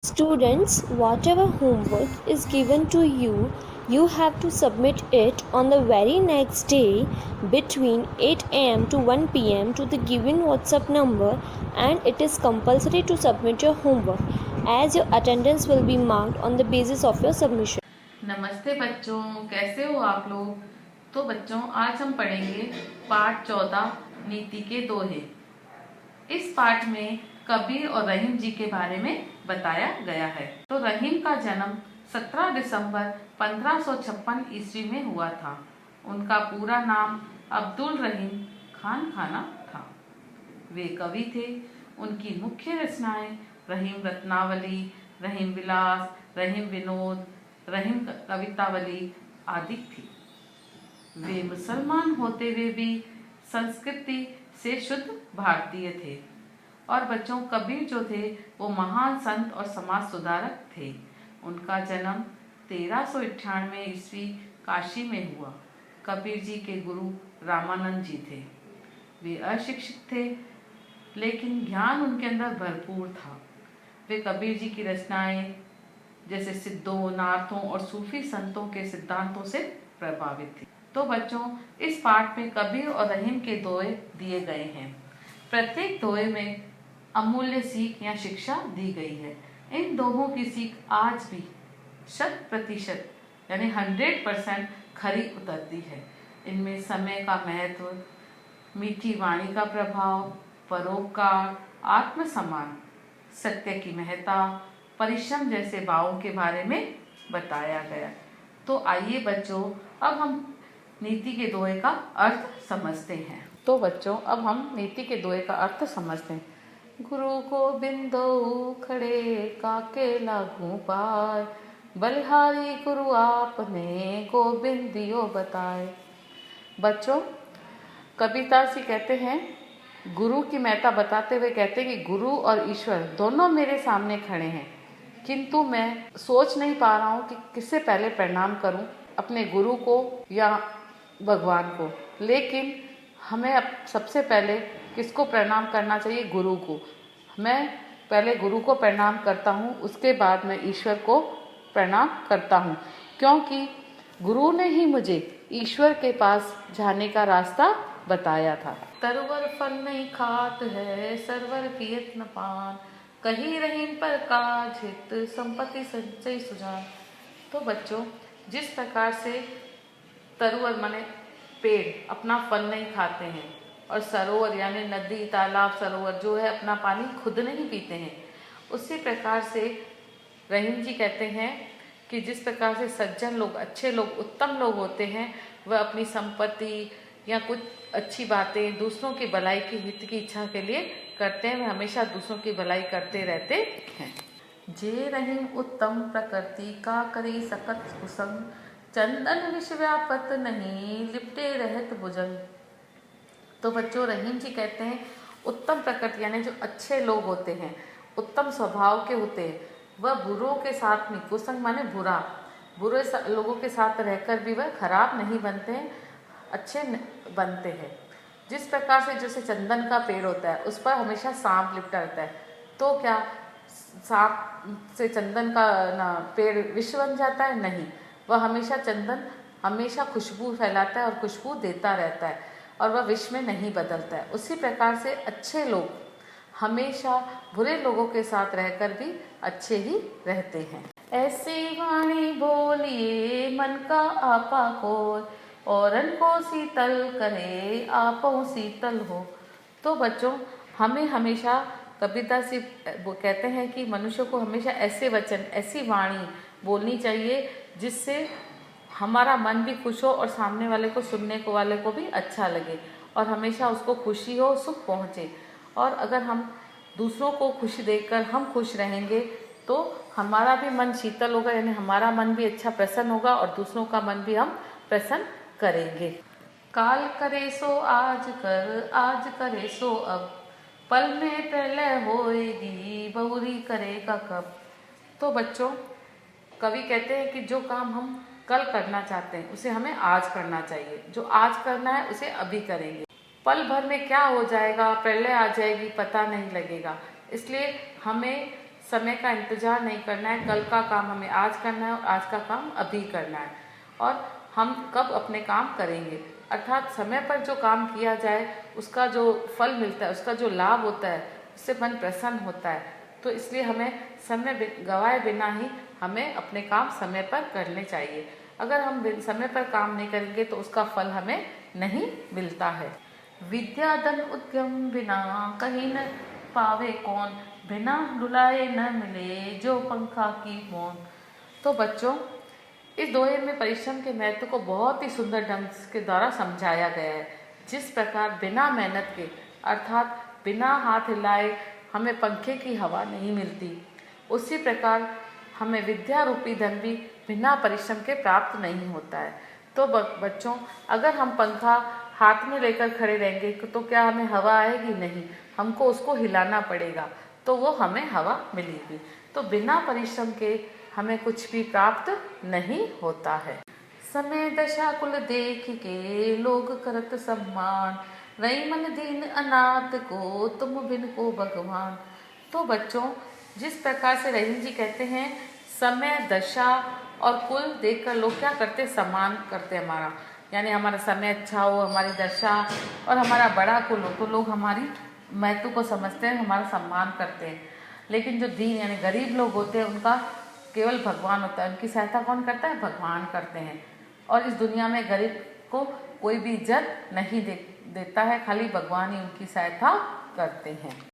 Students, whatever homework is given to you, you have to submit it on the very next day between 8 am to 1 pm to the given WhatsApp number, and it is compulsory to submit your homework as your attendance will be marked on the basis of your submission. नमस्ते बच्चों, कैसे हो आप लोग। तो बच्चों, आज हम पढ़ेंगे पाठ 14 नीति के दोहे। इस पाठ में कबीर और रहीम जी के बारे में बताया गया है। तो रहीम का जन्म 17 दिसंबर 1556 ईस्वी में हुआ था। उनका पूरा नाम अब्दुल रहीम खान खाना था। वे कवि थे। उनकी मुख्य रचनाएं रहीम रत्नावली, रहीम विलास, रहीम विनोद, रहीम कवितावली आदि थी। वे मुसलमान होते हुए भी संस्कृति से शुद्ध भारतीय थे। और बच्चों, कबीर जो थे वो महान संत और समाज सुधारक थे। उनका जन्म 1398 ईस्वी काशी में हुआ। कबीर जी के गुरु रामानंद जी थे। वे अशिक्षित थे, लेकिन ज्ञान उनके अंदर भरपूर था। वे कबीर जी की रचनाएं जैसे सिद्धों, नार्थों और सूफी संतों के सिद्धांतों से प्रभावित थी। तो बच्चों, इस पाठ में कबीर और रहीम के दोहे दिए गए हैं। प्रत्येक दोहे में अमूल्य सीख या शिक्षा दी गई है। इन दोहों की सीख आज भी 100% यानी 100% खरी उतरती है। इनमें समय का महत्व, मीठी वाणी का प्रभाव, परोपकार, आत्मसम्मान, सत्य की महत्ता, परिश्रम जैसे भावों के बारे में बताया गया। तो आइए बच्चों, अब हम नीति के दोहे का अर्थ समझते हैं। तो बच्चों, अब हम नीति के दोहे का अर्थ समझते हैं। गुरु गोबिंदो खड़े काके लागू पाए, बलिहारी गुरु आपने गोबिंदियो बताए। बच्चों, कबीरदास जी कहते हैं, गुरु की महत्ता बताते हुए कहते हैं कि गुरु और ईश्वर दोनों मेरे सामने खड़े हैं, किंतु मैं सोच नहीं पा रहा हूँ कि किससे पहले प्रणाम करूँ, अपने गुरु को या भगवान को। लेकिन हमें अब सबसे पहले किसको प्रणाम करना चाहिए? गुरु को। मैं पहले गुरु को प्रणाम करता हूँ, उसके बाद मैं ईश्वर को प्रणाम करता हूँ, क्योंकि गुरु ने ही मुझे ईश्वर के पास जाने का रास्ता बताया था। तरवर फल नहीं खात है, सरवर की यत्न पान, कहीं रहीम पर काज हित, संपत्ति संचय सुजान। तो बच्चों, जिस प्रकार से तरुवर माने पेड़ अपना फल नहीं खाते हैं, और सरोवर यानी नदी, तालाब, सरोवर जो है अपना पानी खुद नहीं पीते हैं, उसी प्रकार से रहीम जी कहते हैं कि जिस प्रकार से सज्जन लोग, अच्छे लोग, उत्तम लोग होते हैं, वह अपनी संपत्ति या कुछ अच्छी बातें दूसरों की भलाई की हित की इच्छा के लिए करते हैं। वे हमेशा दूसरों की भलाई करते रहते हैं। जे रहीम उत्तम प्रकृति का करी सकत कुसंग, चंदन विष व्यापत नहीं लिपटे रहत भुजंग। तो बच्चों, रहीम जी कहते हैं उत्तम प्रकृति यानी जो अच्छे लोग होते हैं, उत्तम स्वभाव के होते हैं, वह बुरों के साथ में, कुसंग माने बुरा, बुरे लोगों के साथ रहकर भी वह खराब नहीं बनते हैं, अच्छे बनते हैं। जिस प्रकार से जैसे चंदन का पेड़ होता है, उस पर हमेशा सांप लिपटा रहता है, तो क्या सांप से चंदन का ना पेड़ विष बन जाता है? नहीं, वह हमेशा चंदन हमेशा खुशबू फैलाता है और खुशबू देता रहता है, और वह विष में नहीं बदलता है। उसी प्रकार से अच्छे लोग हमेशा बुरे लोगों के साथ रहकर भी अच्छे ही रहते हैं। ऐसी वाणी बोलिए मन का आपा को, औरन को शीतल करे आपो शीतल हो। तो बच्चों, हमें हमेशा कबीरदास जी वो कहते हैं कि मनुष्य को हमेशा ऐसे वचन, ऐसी वाणी बोलनी चाहिए जिससे हमारा मन भी खुश हो और सामने वाले को, सुनने को वाले को भी अच्छा लगे, और हमेशा उसको खुशी हो, सुख पहुँचे। और अगर हम दूसरों को खुशी देखकर हम खुश रहेंगे तो हमारा भी मन शीतल होगा, यानी हमारा मन भी अच्छा प्रसन्न होगा, और दूसरों का मन भी हम प्रसन्न करेंगे। काल करे सो आज कर, आज करे सो अब, पल में प्रलय होएगी, बहुरी करेगा कब। तो बच्चों, कवि कहते हैं कि जो काम हम कल करना चाहते हैं उसे हमें आज करना चाहिए, जो आज करना है उसे अभी करेंगे। पल भर में क्या हो जाएगा, प्रलय आ जाएगी, पता नहीं लगेगा। इसलिए हमें समय का इंतज़ार नहीं करना है, कल का काम हमें आज करना है और आज का काम अभी करना है, और हम कब अपने काम करेंगे, अर्थात समय पर जो काम किया जाए उसका जो फल मिलता है, उसका जो लाभ होता है, उससे मन प्रसन्न होता है। तो इसलिए हमें समय गवाए बिना ही हमें अपने काम समय पर करने चाहिए। अगर हम समय पर काम नहीं करेंगे तो उसका फल हमें नहीं मिलता है। विद्या धन उद्यम बिना कहीं न पावे कौन, बिना रुलाए न मिले जो पंखा की मौन। तो बच्चों, इस दोहे में परिश्रम के महत्व को बहुत ही सुंदर ढंग के द्वारा समझाया गया है। जिस प्रकार बिना मेहनत के, अर्थात बिना हाथ हिलाए हमें पंखे की हवा नहीं मिलती, उसी प्रकार हमें विद्या रूपी धन भी बिना परिश्रम के प्राप्त नहीं होता है। तो बच्चों, अगर हम पंखा हाथ में लेकर खड़े रहेंगे तो क्या हमें हवा आएगी? नहीं, हमको उसको हिलाना पड़ेगा तो वो हमें हवा मिलेगी। तो बिना परिश्रम के हमें कुछ भी प्राप्त नहीं होता है। समय दशा कुल देख के लोग करत सम्मान, रई मन दीन अनाथ को तुम बिन को भगवान। तो बच्चों, जिस प्रकार से रहीम जी कहते हैं, समय दशा और कुल देखकर लोग क्या करते? सम्मान करते हमारा, यानी हमारा समय अच्छा हो, हमारी दशा और हमारा बड़ा कुल हो तो लोग हमारी महत्व को समझते हैं, हमारा सम्मान करते हैं। लेकिन जो दीन यानी गरीब लोग होते हैं उनका केवल भगवान होता है, उनकी सहायता कौन करता है? भगवान करते हैं। और इस दुनिया में गरीब को कोई भी इज्जत नहीं देता है, खाली भगवान ही उनकी सहायता करते हैं।